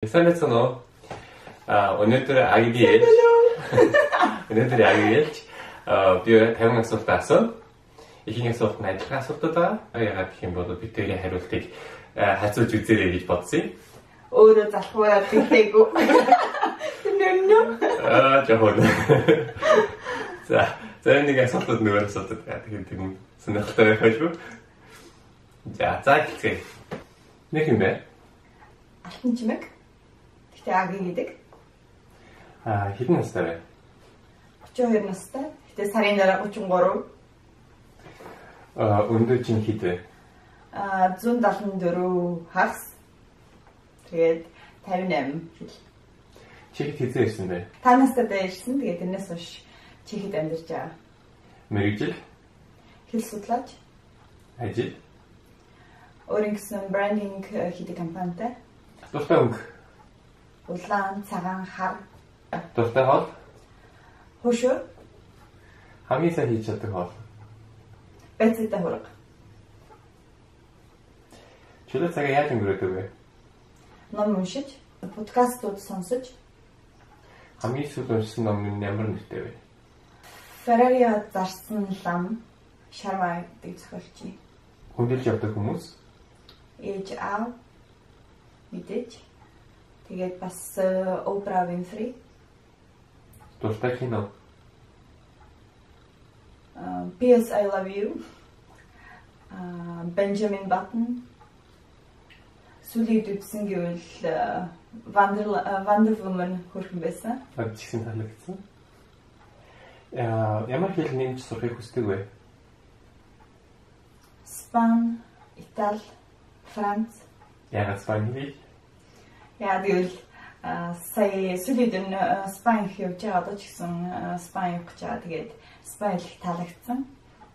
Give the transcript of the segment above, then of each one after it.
Санацно өнөөдөр агийн өнөөдөр агийн ялч би 50 асуулт асуув. Ихэнх асуулт нь адилхан асуултууд байгаа. Яагаад гэх юм бол бид тэрийн хариултыг хацуулж үзээрэй гэж бодсон юм. Өөрөө залхуураад хэлээгүй. Жохоо. За нэг асуултууд нөгөө асуултууд байгаа. Тэгэхээр тийм сонирхолтой байх байлгүй. За эхэлцгээе. Нэг юм бэ? Алтан чимэг. Гэтэ агийн гэдэг. Хэдэн настай вэ? 32 настай. Гэтэ сарын дараа 33. Өндөр чинь хэд вэ? 174 хагас. Тэгээд 58 жил. Чи хэзээ ирсэн бэ? 5 настайдаа ирсэн. Тэгээд тэрнээс хойш Чехэд амьдарч байгаа. Мэргэжил? Хэл судлаач. Ажил? Өөрийн гэсэн брандинг хийдэг компанитай. Дуртай өнгө? Улаан, цагаан, хар. Дуртай хоол? Хөшөө. Хамгийн сайн хийж чаддаг хоол? Бэцэтэй хураг. Чөлөө цагаа яаж өнгөрөөдөг вэ? Ном уншиж, подкастууд сонсож. Хамгийн сүүл уншсан ном нь ямар нэртэй вэ? Феррариа зарсан лам, Шарма гэдэг зохиолч. Хүндэлж явдаг хүмүүс? Ээж аав мэдээж. Тэгээд бас Опра Винфри. Дуртай кино? P.S. I Love You. Benjamin Button. Сүлээд үтсэн гэвэл Wonder Woman хөрхөн байсан. Чигсэн таалагдсан. Ямар хэл нэмж сурахыг хүсдэг вэ? Испани, Итали, Франц. Яагаад Испани хэл? Яа гэвэл сая сүлээд нь Испани явж байгаа одоо ч гэсэн Испани явах гэж байгаа. Тэгээд Испани хэл таалагдсан.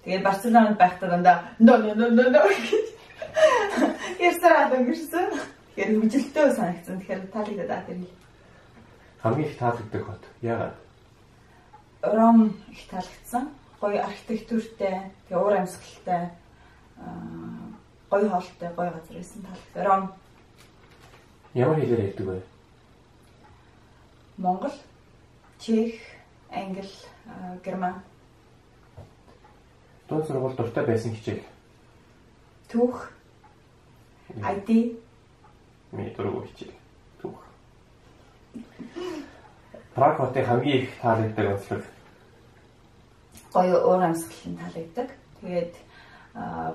Тэгээд Барселонд байхдаа дандаа no гэж ярьсараад өнгөрсөн. Тэгэхээр хүжилтэй санагдсан. Тэгэхээр таалагдаад байгаа тэр. Хамгийн их таалагддаг хот яагаад? Ром их таалагдсан. Гоё архитектуртэй, тэгээ уур амьсгалтай, гоё хоолтой, гоё газар байсан таалагдсан. Ром. Ямар хэлээр ярьдаг вэ? Монгол, Чех, Англи, Герман. Дунд сургууль дуртай байсан хичээл? Түүх. ID. Миний дургүй хичээл. Түүх. Праг хотын хамгийн их таалагддаг онцлог? Гоё уур амьсгал нь таалагддаг. Тэгээд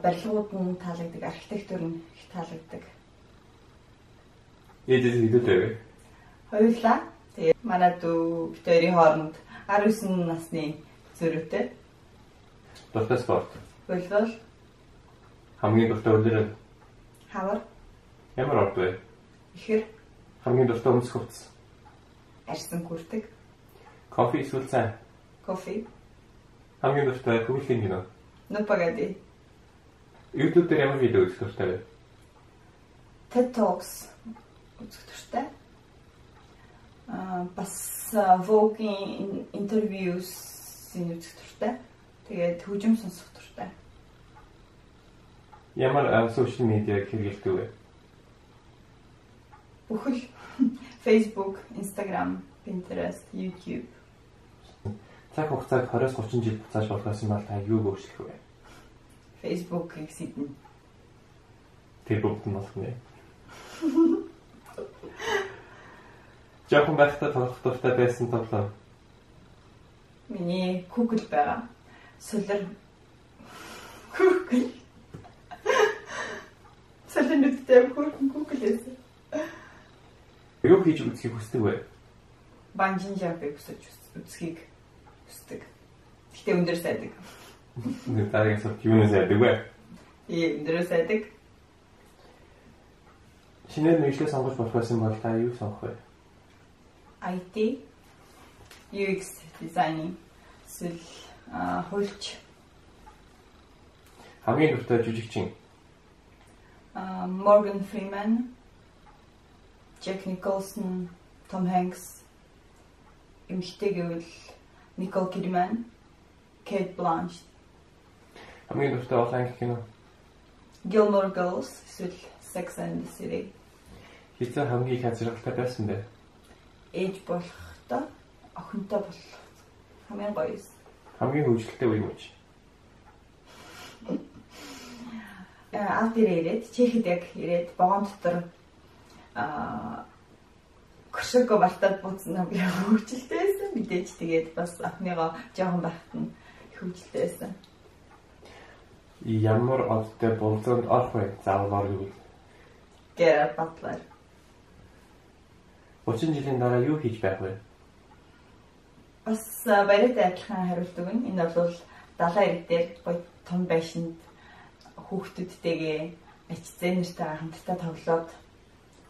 барилгууд нь таалагддаг, архитектур нь их таалагддаг. Эдээс хэдүүтэй вэ? Хоёулаа. Тэгээд манай дүү битэрийн хооронд 19 насны зөрүүтэй. Дуртай спорт? Волейбол. Хамгийн дуртай үлрэл? Хавар. Ямар орд вэ? Ихэр. Хамгийн дуртай өмсөх хувцас? Арьсан хүрдэг. Кофе эсвэл цай? Кофе. Хамгийн дуртай хөвлөлийн кино? Нупагади. YouTube дээр ямар видео үзэх дуртай вэ? TED Talks үзэх дуртай. Бас Vogue-ийн интервьюс үзэх дуртай. Тэгээд хөгжим сонсох дуртай. Ямар сошиал медиаг хэрэглэдэг вэ? Бүхэл Facebook, Instagram, Pinterest, YouTube. Цаг хугацааг 20-30 жил буцааж болохоос юм бол та юуг өөрчлөх вэ? Facebook-ийг сэтнэ. Тэр бүгд нь болох нэ. Жаахан байхдаа тоглох дуртай байсан тоглоом? Миний Google байгаа. Солир. Google. Солирнуудтай Google-с. Юу хийж үзхийг хүсдэг вэ? Банжин жампыг үзхийг хүсдэг. Гэтэ өндөр сайдаг. Дараагийн асуулт юунаас яадаг вэ? Өндөр сайдаг. Шинээр мэдлэг сонгож болохоос юм бол та юу сонгох вэ? IT, UX design, эсвэл хуульч. Хамгийн дуртай жүжигчин? Morgan Freeman, Jack Nicholson, Tom Hanks. Эмэгтэй гэвэл Nicole Kidman, Cate Blanchett. Хамгийн дуртай олон анги кино? Gilmore Girls, эсвэл Sex and the City. Эцэг хамгийн их ажиргалтай байсан бэ? Ээж болохдоо охинтой болох хамгийн гоё юм. Хамгийн хөвжөлтэй үе мөч. Алт ирээд Чехэд яг ирээд вагон дотор Кошерго бартад буцна би хөвгөлтэй байсан. Мэдээж тэгээд бас ахныгоо жоохон байхад нь хөвгөлтэй байсан. Ямар одтой болзонд орох вэ? Заавал юу вэ? Gerard Butler. 30 жилийн дараа юу хийж байх вэ? Бас баяртай адилхан хариулт өгнө. Энэ бол далайн ирэг дээр гоё том байшинд хүүхдүүдтэйгээ ачцэн нэртэй хамтдаа тоглоод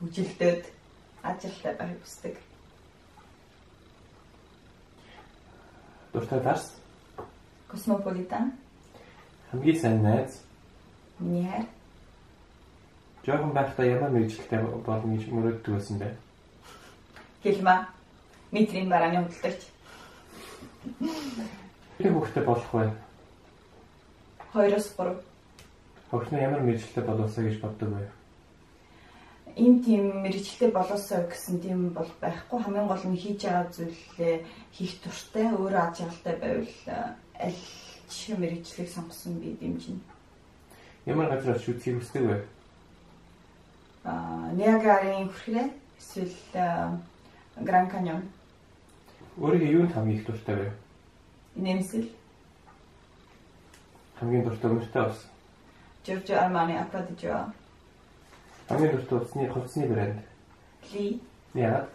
хүжилдөөд ажилтай байхыг хүсдэг. Дуртай дарс? Cosmopolitan. Хамгийн сайн найз? Миний хайр. Жоохон байхдаа ямар мэргэжилтэй болно гэж мөрөөддөг байсан бэ? Хэлмэ. Метрийн барааны худалдагч. Хэдэн хүүхэдтэй болох вэ? 2-3. Хөгшнөө ямар мэргэжилтэй болоосоо гэж боддог вэ? Ийм тийм мэргэжилтэй болоосоо гэсэн тийм бол байхгүй. Хамгийн гол нь хийж байгаа зүйлээ хийх туртай, өөрөө аж аргалтай байвал аль ч мэргэжлийг сонгосон би дэмжинэ. Ямар газар очиж үзхийг хүсдэг вэ? Ниагарын хүрхрээ эсвэл Гранд Каньон. Өөрийнхөө юунд хамгийн их дуртай вэ? Нэмсэл. Хамгийн дуртай мөртэй ус. Giorgio Armani Acqua di Gio. Хамгийн дуртай хувцсны брэнд. Lee. Яа.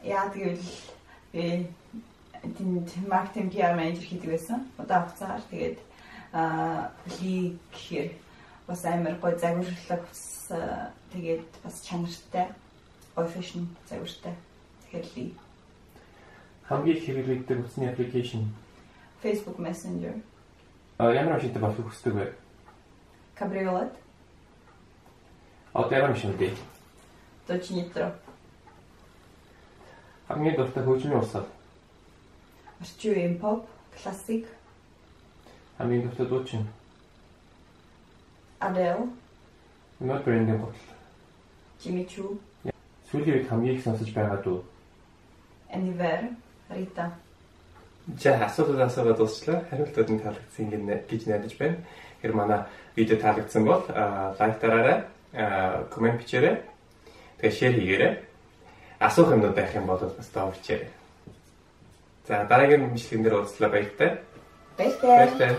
Яа тэгвэл би тэнд маркетинг PR менежер хийдэг байсан. Одоо авцаар тэгээд Lee гэхээр бас амар гоё загварлаг ус тэгээд бас чанартай гоё фэшн загвартай. Тэгэхээр Lee. Хамгийн их хэрэглэгддэг утасны аппликейшн. Facebook Messenger. Ямар машинтай болохыг хүсдэг вэ? Cabriolet. Одоо ямар машин бэ? Dodge Nitro. Хамгийн дуртай хөгжмийн усал. Орчин үеийн pop, classic. Хамгийн дуртай дуучин. Adele. Нот брэндийн хотол. Jimmy Choo. Сүүлийн үед хамгийн их сонсож байгаа дуу. Aniver. Rita. За асуудал дуусчлаа. Хариултууд нь таалагдсан гэж найдаж байна. Тэгэхээр манай видео таалагдсан бол лайк дараарай, комент бичээрэй. Тэгээ шеэр хийгээрэй. Асуух юмнууд байх юм бол бас доорчээрэй. За дараагийн бичлэгэн дээр уулзлаа баяртай. Баяртай.